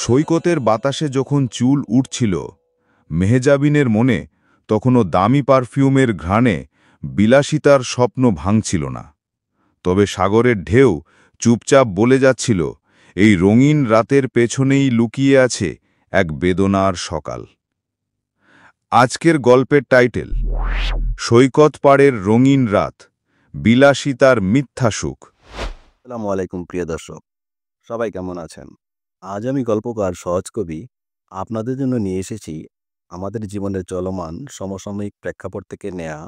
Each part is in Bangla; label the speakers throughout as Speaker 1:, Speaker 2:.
Speaker 1: সৈকতের বাতাসে যখন চুল উঠছিল, মেহজাবিনের মনে তখনও দামি পারফিউমের ঘ্রাণে বিলাসিতার স্বপ্ন ভাঙছিল না। তবে সাগরের ঢেউ চুপচাপ বলে যাচ্ছিল, এই রঙিন রাতের পেছনেই লুকিয়ে আছে এক বেদনার সকাল। আজকের গল্পের টাইটেল, সৈকত পাড়ের রঙিন রাত, বিলাসিতার মিথ্যা সুখ।
Speaker 2: আসসালামু আলাইকুম প্রিয় দর্শক, সবাই কেমন আছেন? আজ আমি গল্পকার সহজ কবি আপনাদের জন্য নিয়ে এসেছি আমাদের জীবনের চলমান সমসাময়িক প্রেক্ষাপট থেকে নেয়া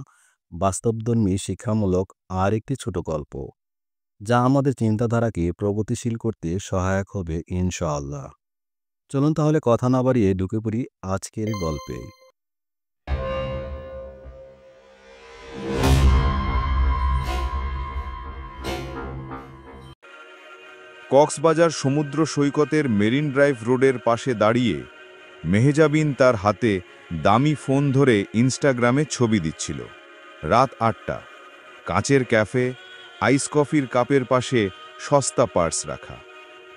Speaker 2: বাস্তবধর্মী শিক্ষামূলক আর একটি ছোট গল্প, যা আমাদের চিন্তাধারাকে প্রগতিশীল করতে সহায়ক হবে ইনশাআল্লাহ। চলুন তাহলে কথা না বাড়িয়ে ঢুকে পড়ি আজকের গল্পে।
Speaker 1: কক্সবাজার সমুদ্র সৈকতের মেরিন ড্রাইভ রোডের পাশে দাঁড়িয়ে মেহজাবিন তার হাতে দামি ফোন ধরে ইনস্টাগ্রামে ছবি দিচ্ছিল। রাত ৮টা, কাঁচের ক্যাফে, আইস কফির কাপের পাশে সস্তা পার্স রাখা,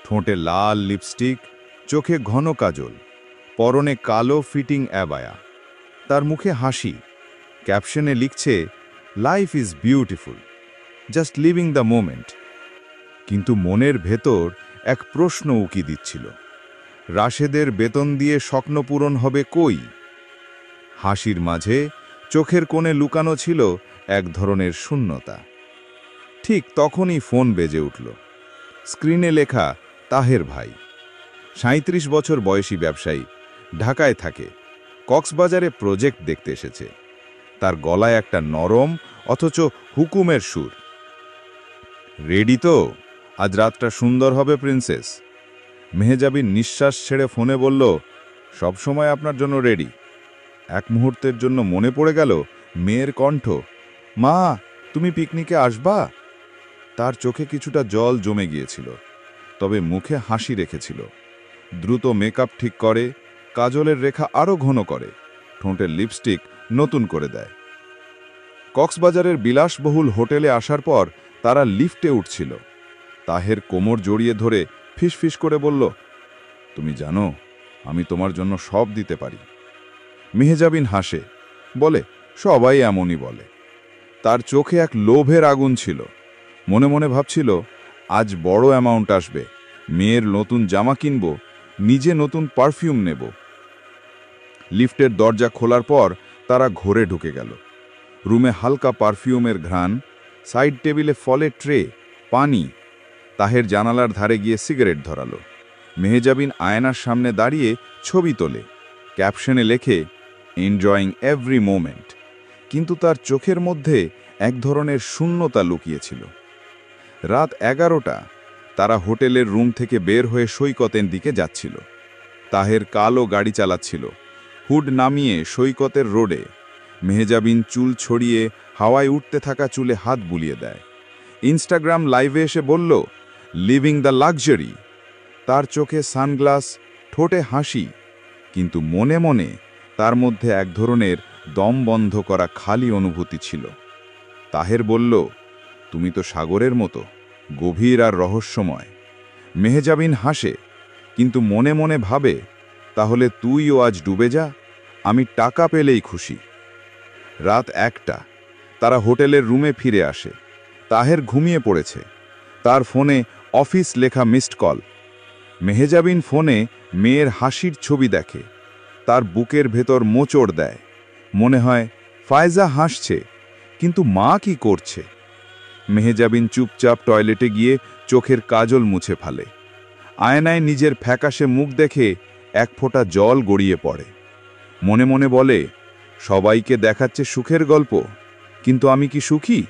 Speaker 1: ঠোঁটে লাল লিপস্টিক, চোখে ঘন কাজল, পরনে কালো ফিটিং অ্যাবায়া, তার মুখে হাসি। ক্যাপশনে লিখছে, life is beautiful, just living the moment. কিন্তু মনের ভেতর এক প্রশ্ন উকি দিচ্ছিল, রাশেদের বেতন দিয়ে স্বপ্ন পূরণ হবে কই? হাসির মাঝে চোখের কোণে লুকানো ছিল এক ধরনের শূন্যতা। ঠিক তখনই ফোন বেজে উঠল। স্ক্রিনে লেখা তাহের ভাই, ৩৭ বছর বয়সী ব্যবসায়ী, ঢাকায় থাকে, কক্সবাজারে প্রজেক্ট দেখতে এসেছে। তার গলায় একটা নরম অথচ হুকুমের সুর। রেডি তো? আজ রাতটা সুন্দর হবে প্রিন্সেস। মেহজাবিন নিঃশ্বাস ছেড়ে ফোনে বলল, সবসময় আপনার জন্য রেডি। এক মুহূর্তের জন্য মনে পড়ে গেল মেয়ের কণ্ঠ, মা তুমি পিকনিকে আসবা? তার চোখে কিছুটা জল জমে গিয়েছিল, তবে মুখে হাসি রেখেছিল। দ্রুত মেকআপ ঠিক করে, কাজলের রেখা আরও ঘন করে, ঠোঁটের লিপস্টিক নতুন করে দেয়। কক্সবাজারের বিলাসবহুল হোটেলে আসার পর তারা লিফটে উঠছিল। তাহের কোমর জড়িয়ে ধরে ফিসফিস করে বলল, তুমি জানো আমি তোমার জন্য সব দিতে পারি। মেহজাবিন হাসে, বলে, সবাই এমনই বলে। তার চোখে এক লোভের আগুন ছিল। মনে মনে ভাবছিল, আজ বড় অ্যামাউন্ট আসবে, মেয়ের নতুন জামা কিনব, নিজে নতুন পারফিউম নেব। লিফটের দরজা খোলার পর তারা ঘরে ঢুকে গেল। রুমে হালকা পারফিউমের ঘ্রাণ, সাইড টেবিলে ফলের ট্রে, পানি। তাহের জানালার ধারে গিয়ে সিগারেট ধরালো। মেহজাবিন আয়নার সামনে দাঁড়িয়ে ছবি তোলে। ক্যাপশনে লেখে, এনজয়িং এভরি মোমেন্ট। কিন্তু তার চোখের মধ্যে এক ধরনের শূন্যতা লুকিয়েছিল। রাত 11টা, তারা হোটেলের রুম থেকে বের হয়ে সৈকতের দিকে যাচ্ছিল। তাহের কালো গাড়ি চালাচ্ছিল, হুড নামিয়ে সৈকতের রোডে। মেহজাবিন চুল ছড়িয়ে হাওয়ায় উঠতে থাকা চুলে হাত বুলিয়ে দেয়। ইনস্টাগ্রাম লাইভে এসে বলল, লিভিং দ্য লাক্সারি। তার চোখে সানগ্লাস, ঠোঁটে হাসি, কিন্তু মনে মনে তার মধ্যে এক ধরনের দম বন্ধ করা খালি অনুভূতি ছিল। তাহের বলল, তুমি তো সাগরের মতো গভীর আর রহস্যময়। মেহজাবিন হাসে, কিন্তু মনে মনে ভাবে, তাহলে তুইও আজ ডুবে যা, আমি টাকা পেলেই খুশি। রাত 1টা, তারা হোটেলের রুমে ফিরে আসে। তাহের ঘুমিয়ে পড়েছে। তার ফোনে অফিস লেখা মিসড কল। মেহজাবিন ফোনে মেয়ের হাসির ছবি দেখে। তার বুকের ভেতর মোচড় দেয়। মনে হয় ফায়জা হাসছে, কিন্তু মা কি করছে? মেহজাবিন চুপচাপ টয়লেটে গিয়ে চোখের কাজল মুছে ফেলে। আয়নায় নিজের ফ্যাকাশে মুখ দেখে এক ফোঁটা জল গড়িয়ে পড়ে। মনে মনে বলে, সবাইকে দেখাচ্ছে সুখের গল্প, কিন্তু আমি কি সুখী?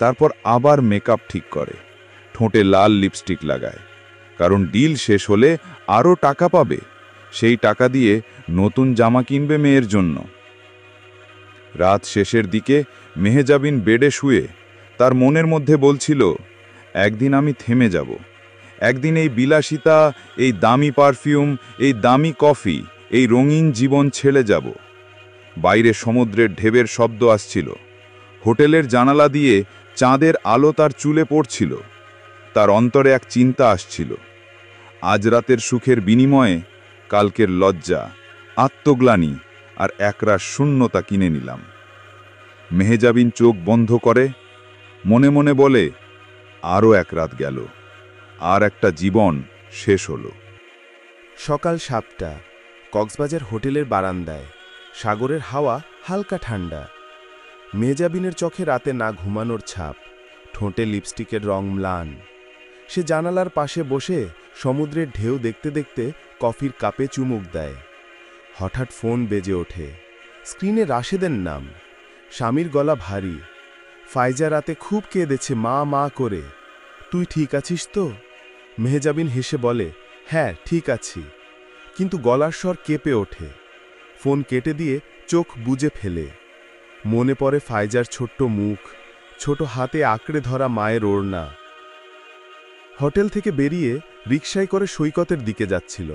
Speaker 1: তারপর আবার মেকআপ ঠিক করে, ঠোঁটে লাল লিপস্টিক লাগায়, কারণ ডিল শেষ হলে আরও টাকা পাবে। সেই টাকা দিয়ে নতুন জামা কিনবে মেয়ের জন্য। রাত শেষের দিকে মেহজাবিন বেডে শুয়ে তার মনের মধ্যে বলছিল, একদিন আমি থেমে যাব। একদিন এই বিলাসিতা, এই দামি পারফিউম, এই দামি কফি, এই রঙিন জীবন ছেড়ে যাব। বাইরে সমুদ্রের ঢেউয়ের শব্দ আসছিল। হোটেলের জানালা দিয়ে চাঁদের আলো তার চুলে পড়ছিল। তার অন্তরে এক চিন্তা আসছিল, আজ রাতের সুখের বিনিময়ে কালকের লজ্জা, আত্মগ্লানি আর একরাশ শূন্যতা কিনে নিলাম। মেহজাবিন চোখ বন্ধ করে, মনে মনে বলে, আরও এক রাত গেল, আর একটা জীবন শেষ হলো।
Speaker 3: সকাল 7টা, কক্সবাজার হোটেলের বারান্দায়। সাগরের হাওয়া হালকা ঠান্ডা। মেহজাবিনের চোখে রাতে না ঘুমানোর ছাপ, ঠোঁটে লিপস্টিকের রং ম্লান। সে জানালার পাশে বসে সমুদ্রের ঢেউ দেখতে দেখতে কফির কাপে চুমুক দেয়। হঠাৎ ফোন বেজে ওঠে। স্ক্রিনে রাশেদের নাম। স্বামীর গলা ভারী। ফাইজা রাতে খুব কেঁদেছে মা মা করে। তুই ঠিক আছিস তো? মেহজাবিন হেসে বলে, হ্যাঁ ঠিক আছি। কিন্তু গলার স্বর কেঁপে ওঠে। ফোন কেটে দিয়ে চোখ বুজে ফেলে। মনে পড়ে ফাইজার ছোট্ট মুখ, ছোট হাতে আঁকড়ে ধরা মায়ের ওড়না। হোটেল থেকে বেরিয়ে রিকশায় করে সৈকতের দিকে যাচ্ছিল।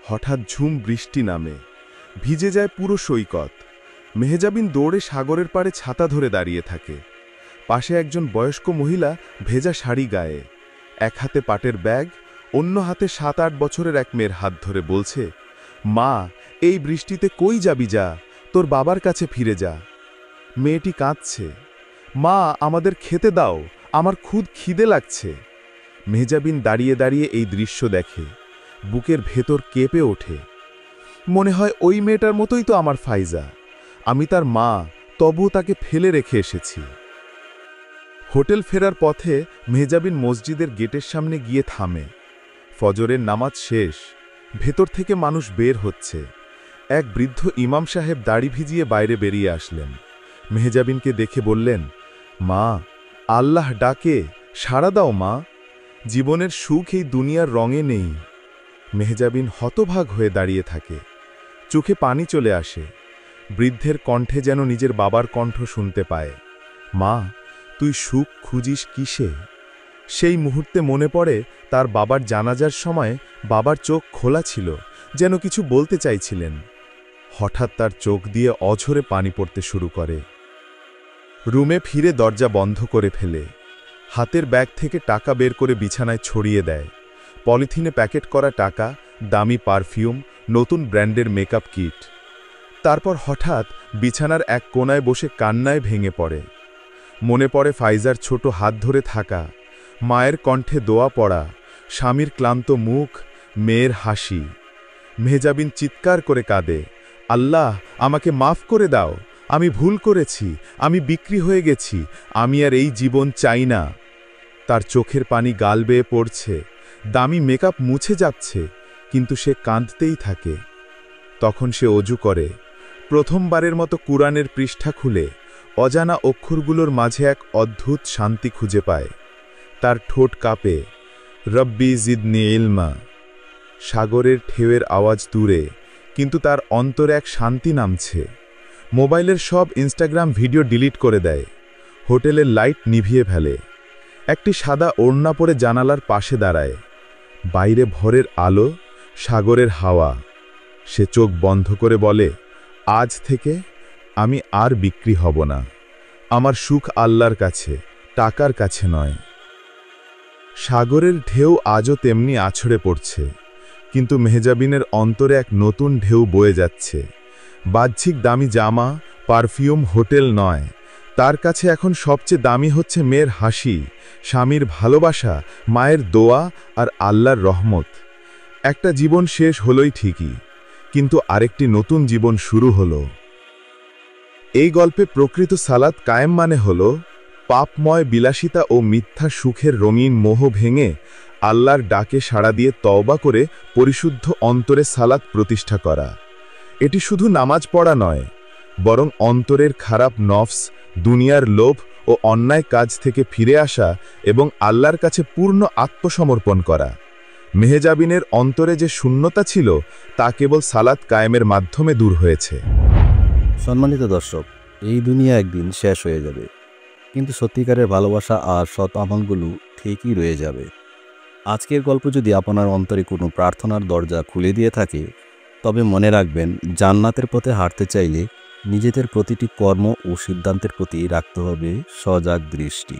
Speaker 3: হঠাৎ ঝুম বৃষ্টি নামে। ভিজে যায় পুরো সৈকত। মেহজাবিন দৌড়ে সাগরের পাড়ে ছাতা ধরে দাঁড়িয়ে থাকে। পাশে একজন বয়স্ক মহিলা ভেজা শাড়ি গায়ে, এক হাতে পাটের ব্যাগ, অন্য হাতে 7-8 বছরের এক মেয়ের হাত ধরে বলছে, মা, এই বৃষ্টিতে কই যাবি যা, তোর বাবার কাছে ফিরে যা। মেয়েটি কাঁদছে, মা আমাদের খেতে দাও, আমার খুব খিদে লাগছে। মেহজাবিন দাঁড়িয়ে দাঁড়িয়ে এই দৃশ্য দেখে, বুকের ভেতর কেঁপে ওঠে। মনে হয় ওই মেয়েটার মতোই তো আমার ফাইজা। আমি তার মা, তবুও তাকে ফেলে রেখে এসেছি। হোটেল ফেরার পথে মেহজাবিন মসজিদের গেটের সামনে গিয়ে থামে। ফজরের নামাজ শেষ। ভেতর থেকে মানুষ বের হচ্ছে। এক বৃদ্ধ ইমাম সাহেব দাড়ি ভিজিয়ে বাইরে বেরিয়ে আসলেন। মেহজাবিনকে দেখে বললেন, মা, আল্লাহ ডাকে, সাড়া দাও মা। জীবনের সুখ এই দুনিয়ার রঙে নেই। মেহজাবিন হতভাগ হয়ে দাঁড়িয়ে থাকে। চোখে পানি চলে আসে। বৃদ্ধের কণ্ঠে যেন নিজের বাবার কণ্ঠ শুনতে পায়। মা, তুই সুখ খুঁজিস কিসে? সেই মুহূর্তে মনে পড়ে তার বাবার জানাজার সময় বাবার চোখ খোলা ছিল, যেন কিছু বলতে চাইছিলেন। হঠাৎ তার চোখ দিয়ে অঝরে পানি পড়তে শুরু করে। রুমে ফিরে দরজা বন্ধ করে ফেলে। হাতের ব্যাগ থেকে টাকা বের করে বিছানায় ছড়িয়ে দেয়। পলিথিনে প্যাকেট করা টাকা, দামি পারফিউম, নতুন ব্র্যান্ডের মেকআপ কিট। তারপর হঠাৎ বিছানার এক কোণায় বসে কান্নায় ভেঙে পড়ে। মনে পড়ে ফাইজার ছোট হাত ধরে থাকা, মায়ের কণ্ঠে দোয়া পড়া, স্বামীর ক্লান্ত মুখ, মেয়ের হাসি। মেহজাবিন চিৎকার করে কাঁদে, আল্লাহ, আমাকে মাফ করে দাও, আমি ভুল করেছি, আমি বিক্রি হয়ে গেছি, আমি আর এই জীবন চাই না। তার চোখের পানি গাল বেয়ে পড়ছে, দামি মেকআপ মুছে যাচ্ছে, কিন্তু সে কাঁদতেই থাকে। তখন সে অজু করে, প্রথমবারের মতো কুরআনের পৃষ্ঠা খুলে অজানা অক্ষরগুলোর মাঝে এক অদ্ভুত শান্তি খুঁজে পায়। তার ঠোঁট কাঁপে, রব্বি জিদনি ইলমা। সাগরের ঢেউয়ের আওয়াজ দূরে, কিন্তু তার অন্তরে এক শান্তি নামছে। মোবাইলের সব ইনস্টাগ্রাম ভিডিও ডিলিট করে দেয়। হোটেলের লাইট নিভিয়ে ফেলে। একটি সাদা ওড়না পরে জানালার পাশে দাঁড়ায়। বাইরে ভোরের আলো, সাগরের হাওয়া। সে চোখ বন্ধ করে বলে, আজ থেকে আমি আর বিক্রি হব না। আমার সুখ আল্লাহর কাছে, টাকার কাছে নয়। সাগরের ঢেউ আজও তেমনি আছড়ে পড়ছে, কিন্তু মেহজাবিনের অন্তরে এক নতুন ঢেউ বয়ে যাচ্ছে। বাহ্যিক দামি জামা, পারফিউম, হোটেল নয়, তার কাছে এখন সবচেয়ে দামি হচ্ছে মেয়ের হাসি, স্বামীর ভালোবাসা, মায়ের দোয়া আর আল্লাহর রহমত। একটা জীবন শেষ হলোই ঠিকই, কিন্তু আরেকটি নতুন জীবন শুরু হলো। এই গল্পে প্রকৃত সালাত কায়েম মানে হল পাপময় বিলাসিতা ও মিথ্যা সুখের রঙিন মোহ ভেঙে আল্লাহর ডাকে সাড়া দিয়ে তওবা করে পরিশুদ্ধ অন্তরে সালাত প্রতিষ্ঠা করা। এটি শুধু নামাজ পড়া নয়, বরং অন্তরের খারাপ নফস, দুনিয়ার লোভ ও অন্যায় কাজ থেকে ফিরে আসা এবং আল্লাহর কাছে পূর্ণ আত্মসমর্পণ করা। মেহজাবিনের অন্তরে যে শূন্যতা ছিল, তা কেবল সালাত কায়েমের মাধ্যমে দূর হয়েছে।
Speaker 2: সম্মানিত দর্শক, এই দুনিয়া একদিন শেষ হয়ে যাবে, কিন্তু সত্যিকারের ভালোবাসা আর সৎ আমলগুলো ঠিকই রয়ে যাবে। আজকের গল্প যদি আপনার অন্তরে কোনো প্রার্থনার দরজা খুলে দিয়ে থাকে, তবে মনে রাখবেন, জান্নাতের পথে হাঁটতে চাইলে নিজেদের প্রতিটি কর্ম ও সিদ্ধান্তের প্রতি রাখতে হবে সজাগ দৃষ্টি।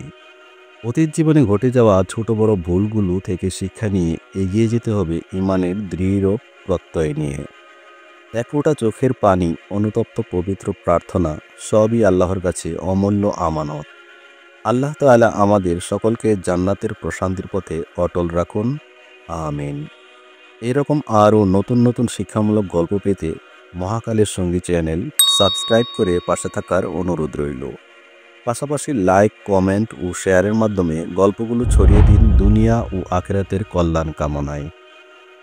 Speaker 2: অতীত জীবনে ঘটে যাওয়া ছোট বড় ভুলগুলো থেকে শিক্ষা নিয়ে এগিয়ে যেতে হবে ইমানের দৃঢ় প্রত্যয় নিয়ে। এক ফোঁটা চোখের পানি, অনুতপ্ত পবিত্র প্রার্থনা সবই আল্লাহর কাছে অমূল্য আমানত। আল্লাহ তাআলা আমাদের সকলকে জান্নাতের প্রশান্তির পথে অটল রাখুন। আমিন। এরকম আরও নতুন নতুন শিক্ষামূলক গল্প পেতে মহাকালের সঙ্গী চ্যানেল সাবস্ক্রাইব করে পাশে থাকার অনুরোধ রইল। পাশাপাশি লাইক, কমেন্ট ও শেয়ারের মাধ্যমে গল্পগুলো ছড়িয়ে দিন দুনিয়া ও আখিরাতের কল্যাণ কামনায়।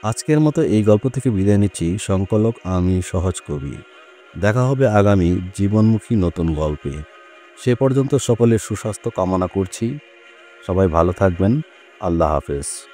Speaker 2: আজকের মতো এই গল্প থেকে বিদায় নিচ্ছি। সংকলক আমি সহজ কবি। দেখা হবে আগামী জীবনমুখী নতুন গল্পে। সে পর্যন্ত সকলের সুস্বাস্থ্য কামনা করছি। সবাই ভালো থাকবেন। আল্লাহ হাফেজ।